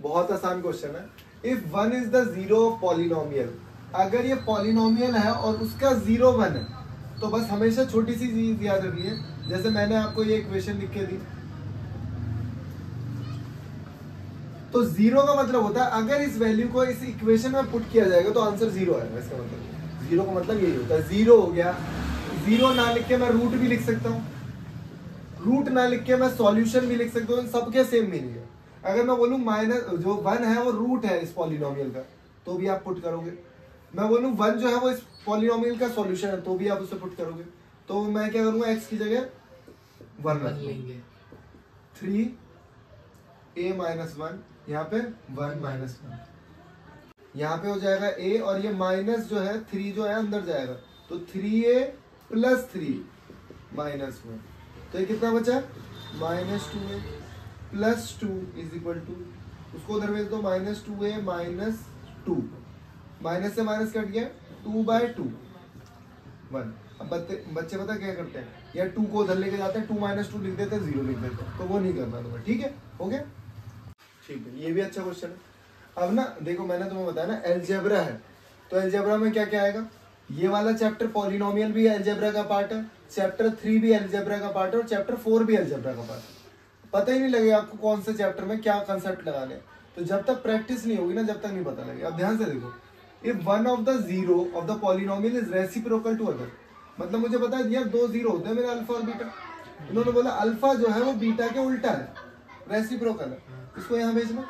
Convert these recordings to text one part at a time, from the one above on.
बहुत आसान क्वेश्चन है। If 1 is the zero of polynomial, अगर ये पॉलिनोमियल है और उसका 0 1 है तो बस हमेशा छोटी सी चीज याद रखिए, जैसे मैंने आपको ये इक्वेशन लिख के दी, तो 0 का मतलब होता है अगर इस वैल्यू को इस इक्वेशन में पुट किया जाएगा तो आंसर 0 आएगा। इसका मतलब 0 का मतलब यही होता है। 0 हो गया, 0 ना लिख के मैं रूट भी लिख सकता हूँ, रूट ना लिख के मैं सॉल्यूशन भी लिख सकता हूँ, सबके सेम मीनिंग है। अगर मैं बोलूं माइनस जो 1 है वो रूट है इस पॉलिनोमियल का, तो भी आप पुट करोगे। मैं बोलूं 1 जो है वो इस पॉलिनोमियल का सॉल्यूशन है, तो भी आप उसे पुट करोगे। तो मैं क्या करूंगा, x की जगह 1 लेंगे, 3a माइनस 1, यहाँ पे 1 माइनस 1, यहाँ पे हो जाएगा a, और ये माइनस जो है 3 जो है अंदर जाएगा, तो 3a प्लस 3 माइनस 1, तो ये कितना बचा, minus 2a plus 2 is equal to, उसको उधर भेज दो, माइनस 2a माइनस 2, माइनस से माइनस कट गया, 2/2 1। अब बच्चे पता क्या करते हैं, या 2 को उधर लेके जाते हैं, 2 माइनस 2 लिख देते हैं, 0 लिख देते हैं, तो वो नहीं करना तुम्हें। ठीक है, हो गया, ठीक है, ये भी अच्छा क्वेश्चन है। अब ना देखो, मैंने तुम्हें बताया ना अलजेब्रा है, तो अलजेब्रा में क्या क्या आएगा, ये वाला चैप्टर पॉलिनोमियल भी अलजेब्रा का पार्ट है, चैप्टर 3 भी अलजेब्रा का पार्ट है, और चैप्टर 4 भी अलजेब्रा का पार्ट है। पता ही नहीं लगेगा आपको कौन से चैप्टर में क्या कंसेप्ट लगाने, तो जब तक प्रैक्टिस नहीं होगी ना, जब तक नहीं पता लगेगा। अब ध्यान से देखो, if one of the zero of the polynomial is reciprocal to other, मतलब मुझे पता है यार 2 जीरो होते हैं मेरे, अल्फा और बीटा। उन्होंने बोला अल्फा जो है वो बीटा के उल्टा है, रेसिप्रोकल है, इसको यहाँ भेजना,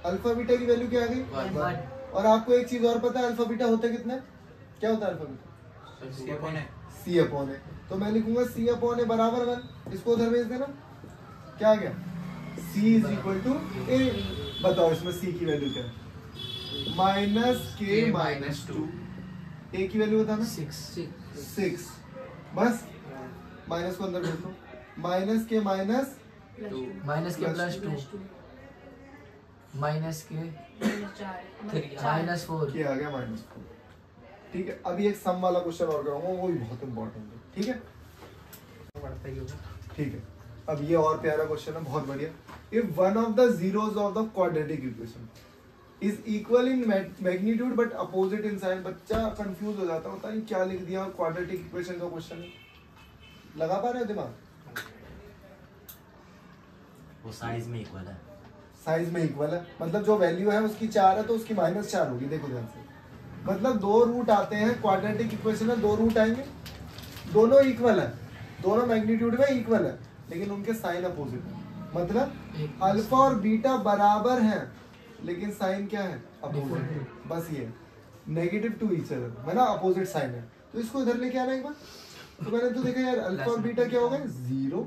अल्फा बीटा की वैल्यू क्या आ गई, 1। और आपको एक चीज और पता है, अल्फा बीटा होता है कितना, क्या होता है अल्फा बीटा, c अपॉन ए, तो मैं लिखूंगा c अपॉन ए बराबर 1, इसको उधर भेज देना, क्या आ गया, c is equal to a। बताओ इसमें c की वैल्यू क्या है, माइनस के माइनस 2, a की वैल्यू बताना 6, बस माइनस को अंदर भेज दो, माइनस के माइनस 2, माइनस के प्लस 2, माइनस के 3 माइनस 4, क्या आ गया माइनस 4। ठीक है, अभी एक सम वाला क्वेश्चन और कराऊंगा, वो भी बहुत इंपॉर्टेंट है। ठीक है, ठीक है, अब ये और प्यारा क्वेश्चन है, बहुत बढ़िया। If one of the zeros of the quadratic equation is equal in magnitude but opposite in sign, बच्चा कंफ्यूज हो जाता है, नहीं क्या लिख दिया, क्वाड्रेटिक इक्वेशन का क्वेश्चन है, लगा पा रहे हो दिमाग, वो साइज में इक्वल है, साइज में इक्वल है, मतलब जो वैल्यू है उसकी 4 है तो उसकी -4 होगी। देखो ध्यान से, मतलब 2 रूट आते हैं क्वाड्रेटिक इक्वेशन में, 2 रूट आएंगे, दोनों इक्वल है, दोनों मैग्नीट्यूड में इक्वल है, लेकिन उनके साइन अपोजिट है, मतलब अल्फा और बीटा बराबर हैं लेकिन साइन क्या है, अपोजिट। बस ये नेगेटिव टू ईच अदर है ना, अपोजिट साइन है, तो इसको इधर लेके आना एक बार। तो मैंने तो देखा यार अल्फा और बीटा क्या हो गए 0,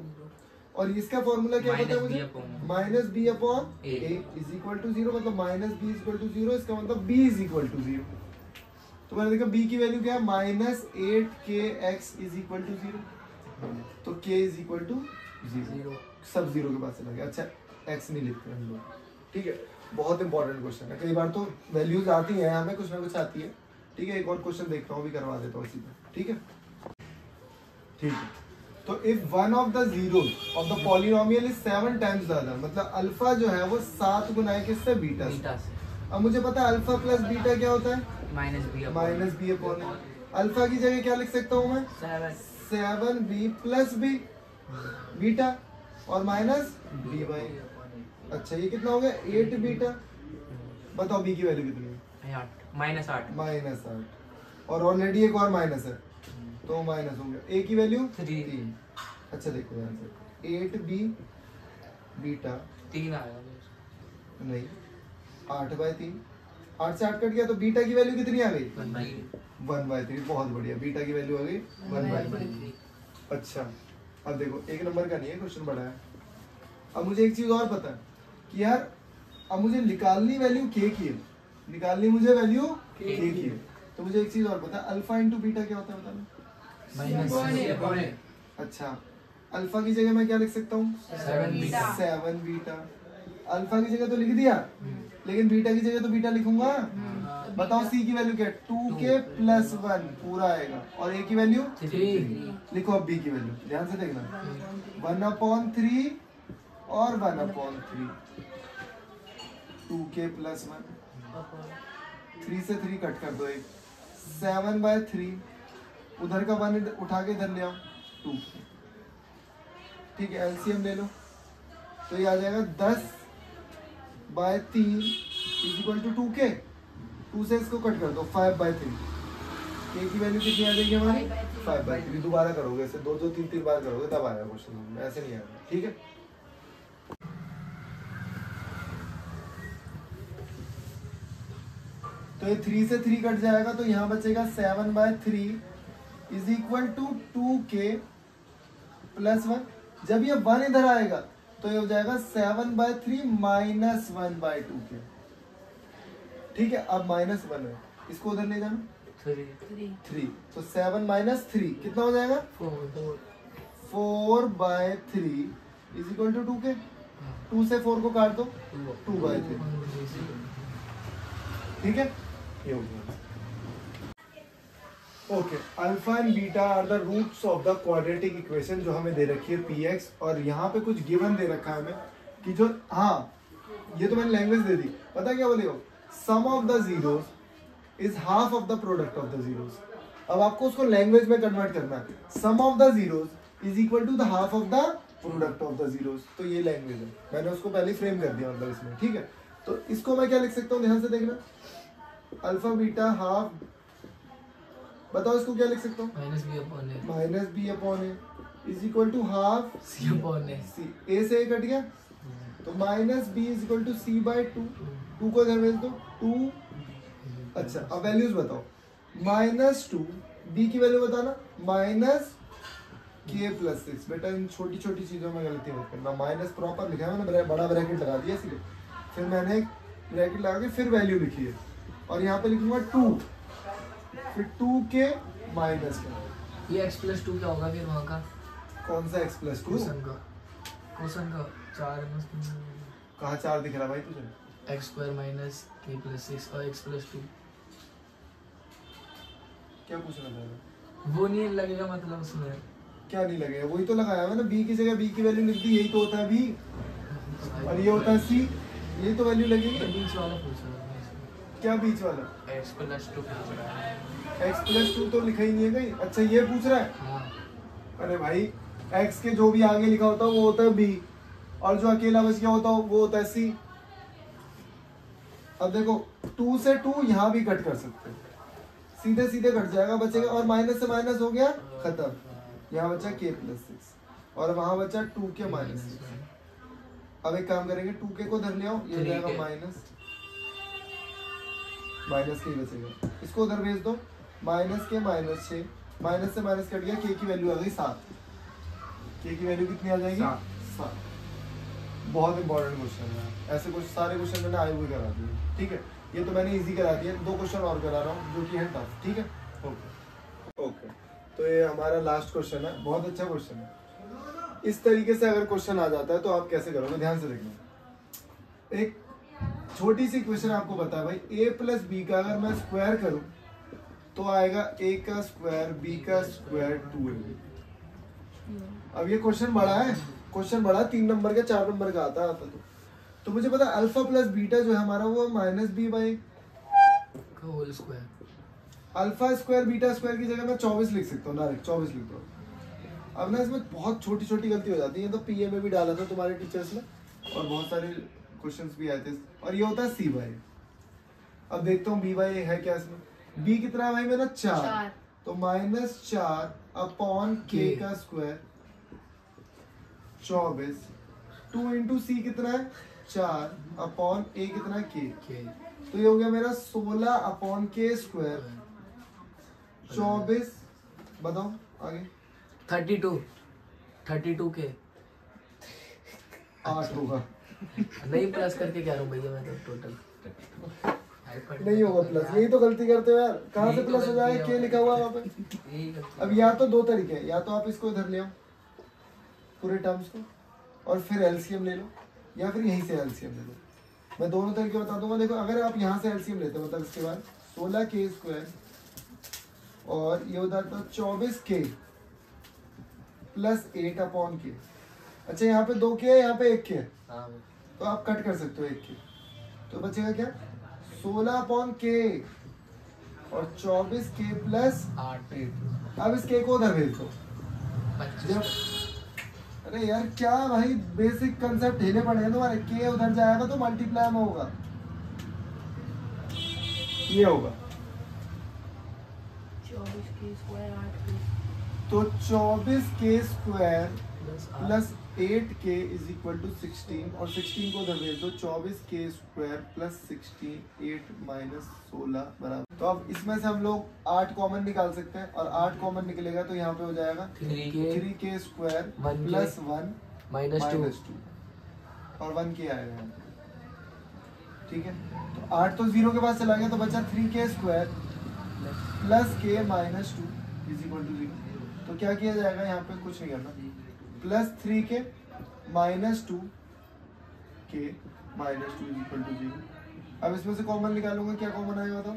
और इसका फॉर्मूला क्या पता है मुझे, minus B upon A is equal to 0, मतलब minus B is equal to 0, इसका मतलब बी इज इक्वल टू 0। तो मैंने देखा बी की वैल्यू क्या है, -8kx इज इक्वल टू 0, तो k इज इक्वल टू 0, सब 0 के पास चला गया। अच्छा x नहीं लिखते हम लोग, ठीक है, बहुत इंपॉर्टेंट क्वेश्चन है, कई बार तो वैल्यूज आती हैं हमें, कुछ ना कुछ आती है। ठीक है, एक और क्वेश्चन देख रहा हूँ, भी करवा देता हूँ इसी पे। ठीक है, ठीक है, तो if one of the zeros of the polynomial is 7 times the other, मतलब अल्फा जो है वो 7 गुना है किससे, बीटा से। अब मुझे पता है अल्फा प्लस बीटा क्या होता है, माइनस बी अपॉन ए। अल्फा की जगह क्या लिख सकता हूँ मैं, 7b प्लस बी, बीटा और माइनस बी बाई। अच्छा ये कितना हो गया, 8 बीटा। बताओ बी की वैल्यू कितनी है, -8, और ऑलरेडी एक और माइनस है तो माइनस हो गया, ए की वैल्यू 3। अच्छा देखो ध्यान से, 8b बीटा 3 आया नहीं, 8/3, 8 से 8 कट गया, तो बीटा की वैल्यू कितनी आ गई, 1/3। बहुत बढ़िया, बीटा की वैल्यू आ गई 1/3। अच्छा अब देखो, एक नंबर का नहीं है क्वेश्चन, बड़ा है। अब मुझे एक चीज और पता है कि यार अब मुझे निकालनी वैल्यू k की है, निकालनी मुझे वैल्यू k की है, तो मुझे एक चीज और पता है, अल्फा इंटू बीटा क्या होता है बताना, अच्छा अल्फा की जगह मैं क्या लिख सकता हूँ, 7 बीटा। अल्फा की जगह तो लिख दिया, लेकिन बीटा की जगह तो बीटा लिखूंगा। बताओ सी की वैल्यू क्या है, 2k + 1 पूरा आएगा, और ए की वैल्यू 3। लिखो अब बी की वैल्यू, ध्यान से देखना, 1/3 और 1/3। 2k प्लस 1, 3 से 3 कट कर दो, एक 7/3, उधर का 1 उठा के इधर ले आओ, 2, ठीक है। एलसीएम ले लो तो ये आ जाएगा 10/3 इज इक्वल टू 2k, 2 से इसको कट कर दो, 5/3, k की वैल्यू कितनी आ जाएगी हमारी 5/3। दोबारा करोगे इसे, 2 3 बार करोगे तब आएगा क्वेश्चन, ऐसे नहीं आएगा, ठीक है। तो ये 3 से 3 कट जाएगा तो यहाँ बचेगा 7/3 is equal to 2k plus 1। जब ये 1 इधर आएगा तो ये हो जाएगा 7/3 माइनस 1/2k, ठीक है। अब -1 है, इसको उधर ले जाना, 3, तो 7 - 3 कितना हो जाएगा 4/3 इज इक्वल टू 2k। 2 से 4 को काट दो, 2/3, ठीक है। ये हो गया। Okay, alpha and beta are the roots of the quadratic equation जो हमें दे रखी है px, और यहाँ पे कुछ गिवन दे रखा है हमें कि जो, हाँ ये तो मैंने लैंग्वेज दे दी, पता क्या बोलेगा, sum of the zeros is half of the product of the zeros. अब आपको उसको लैंग्वेज में कन्वर्ट करना है, sum of the zeros is equal to the half of the product of the zeros. तो ये लैंग्वेज है, मैंने उसको पहले फ्रेम कर दिया मतलब इसमें, ठीक है। तो इसको मैं क्या लिख सकता हूँ, ध्यान से देखना, अल्फा बीटा हाफ, बताओ इसको क्या लिख सकता हूँ, minus B upon A is equal to half C upon A, A से ए कट गया तो minus B is equal to c/2, 2 को इधर भेज दो 2। अच्छा अब वैल्यूज बताओ, -2, b की वैल्यू बताना, -k + 6। बेटा इन छोटी छोटी चीजों में गलती मत करना, माइनस प्रॉपर लिखा है मैंने, बड़ा ब्रैकेट लगा दिया इसलिए, फिर मैंने एक ब्रैकेट लगा के फिर वैल्यू लिखी है, और यहाँ पे लिखूंगा 2, फिर 2k माइनस का, ये x + 2 क्या होगा फिर वहाँ का, कौन सा x + 2, कोसन का 4 कहाँ 4 दिख रहा भाई तुझे, x² - k + 6 और x + 2, क्या पूछना था, वो नहीं लगेगा मतलब उसमें, क्या नहीं लगेगा, वही तो लगाया मैंने, b की जगह b की वैल्यू लिख दी, यही तो होता है b, और ये होता है c, यही तो वैल्यू लगेगी। बीच वाला पूछ रहा हूँ, क्या बीच वाला, x + 2 पूछ रहा है, x + 2 तो लिखा ही नहीं है कहीं। अच्छा ये पूछ रहा है, हाँ अरे भाई x के जो भी आगे लिखा होता है वो होता है b, और जो अकेला बच गया होता है वो होता है c। अब देखो 2 से 2 यहाँ भी कट कर सकते हैं, सीधे सीधे कट जाएगा, बचेगा, और माइनस से माइनस हो गया खत्म, यहाँ बचा k + 6 और वहां बचा 2k - 6। अब एक काम करेंगे, 2k को उधर ले आओ, ये हो जाएगा माइनस के ही बचेगा, इसको उधर भेज दो, -k - 6, माइनस से माइनस कट गया, k की वैल्यू आ गई 7, k की वैल्यू कितनी आ जाएगी 7। बहुत इंपॉर्टेंट क्वेश्चन है, ऐसे कुछ सारे क्वेश्चन मैंने आए हुए करा दिए, ठीक है। ये तो मैंने इजी करा दिया, 2 क्वेश्चन और करा रहा हूँ जो कि है टफ, ठीक है। ओके, तो ये हमारा लास्ट क्वेश्चन है, बहुत अच्छा क्वेश्चन है। इस तरीके से अगर क्वेश्चन आ जाता है तो आप कैसे करोगे, ध्यान से देखना। एक छोटी सी क्वेश्चन आपको बता है भाई, a + b का अगर मैं स्क्वायर करूं तो आएगा a का स्क्वायर b का स्क्वायर 2ab। अब ये क्वेश्चन बड़ा है, क्वेश्चन बड़ा 3 नंबर का 4 नंबर का आता है तो मुझे पता अल्फा + बीटा जो है हमारा वो -b/, का whole square, alpha square beta square की जगह मैं 24 लिख सकता हूँ, डायरेक्ट 24 लिख दो। अब ना इसमें बहुत छोटी छोटी गलती हो जाती है, तो पीए में भी डाला था तुम्हारे टीचर्स ने, और बहुत सारे क्वेश्चंस भी आए थे, और ये होता है c/a। अब देखता हूँ b/a है क्या इसमें, b कितना है भाई मेरा 4, तो -4 अपॉन k का स्क्वायर 24, 2 × c कितना है 4 अपॉन a कितना है k, तो ये हो गया मेरा 16 अपॉन k स्क्वायर 24। बताओ आगे, 32 के 8 होगा, नहीं प्लस करके क्या रहा हूँ भैया मैं तो टोटल नहीं होगा प्लस, यही तो गलती करते हो यार, कहाँ से प्लस हो जाएगा, के लिखा हुआ है वहाँ पे। अब या तो 2 तरीके हैं, या तो आप इसको इधर ले आओ पूरे टर्म्स को और फिर एलसीएम ले लो, या फिर यहीं से एलसीएम ले लो। मैं दोनों तरीके बता दूंगा। देखो अगर आप यहाँ से एलसीएम लेते हो मतलब इसके बाद 16k स्क्वायर और ये होता था 24k प्लस 8 अपॉन के। अच्छा यहाँ पे 2k है, यहाँ पे 1k है, तो आप कट कर सकते हो 1k, तो बचेगा क्या 16/k और 24k प्लस 8 अब इस k को उधर भेज दो 25 अरे यार क्या भाई बेसिक कंसेप्ट ढीले पड़े हैं तुम्हारे k उधर जाएगा तो मल्टीप्लाई में होगा ये होगा 24k स्क्वायर 8k तो 24k square plus plus 8k is equal to 16 और 16 को उधर भेज दो 24k स्क्वायर प्लस 16 8 माइनस 16 बराबर तो अब इसमें से हम लोग 8 कॉमन निकाल सकते हैं और 8 कॉमन निकलेगा तो यहाँ पे हो जाएगा 3k square 1k plus 1 minus 2 और 1k आएगा यहाँ पे। ठीक है तो 8 तो 0 के पास चला गया तो बचा 3k square plus k minus 2 is equal to 0 तो क्या किया जाएगा यहाँ पे कुछ नहीं करना plus 3k minus 2k minus 2 is equal to 0 अब इसमें से कॉमन निकालूंगा क्या कॉमन आएगा बताओ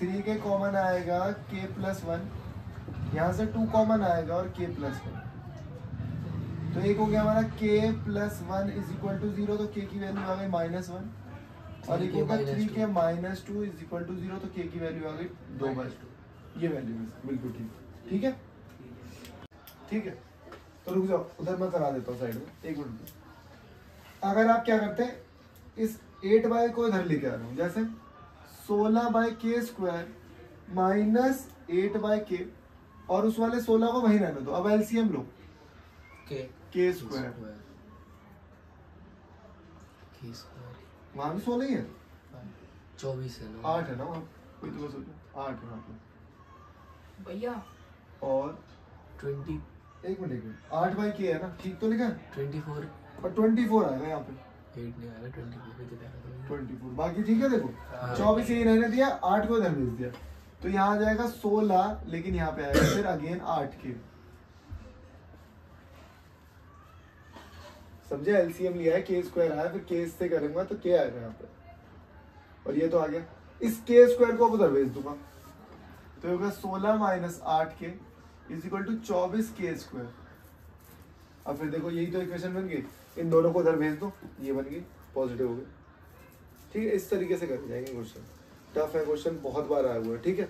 3k कॉमन आएगा k प्लस 1 यहाँ से 2 कॉमन आएगा और k प्लस 1 तो एक हो गया हमारा k plus 1 is equal to 0 तो k की वैल्यू आ गई माइनस 1 और एक होगा 3k minus 2 is equal to 0 तो k की वैल्यू आ गई 2/2 ये वैल्यू है बिल्कुल ठीक है ठीक है तो रुक जाओ उधर मैं करा देता हूँ साइड में एक मिनट अगर आप क्या करते हैं इस 8 को इधर लेके आ रहा हूँ जैसे 16/k स्क्वायर माइनस 8/k और उस वाले 16 को वहीं रहने दो अब एलसीएम लो k स्क्वायर वहां भी 16 ही है 24 है ना 8 है ना वहाँ कोई तो सोचो 8 है वहाँ पे भैया और 20 एक मिनट 8/k है ना ठीक तो लिखा है 24 और 24 आएगा यहाँ पे 8 नहीं आएगा 24 पे दिखाएगा 24 बाकी ठीक है देखो हाँ। 24 यही रहने दिया 8 को इधर भेज दिया तो यहाँ आ जाएगा 16 लेकिन यहाँ पे आएगा फिर अगेन 8k समझे एलसीएम लिया है k स्क्वायर आया फिर k से करूंगा तो k आएगा यहाँ पे और ये तो आ गया इस k स्क्वायर को अब उधर भेज दूंगा तो ये होगा 16 minus 8k is equal to 24k square अब फिर देखो यही तो इक्वेशन बन गई इन दोनों को उधर भेज दो ये बन गई पॉजिटिव हो गई ठीक है इस तरीके से कर जाएंगे क्वेश्चन टफ है क्वेश्चन बहुत बार आया हुआ है ठीक है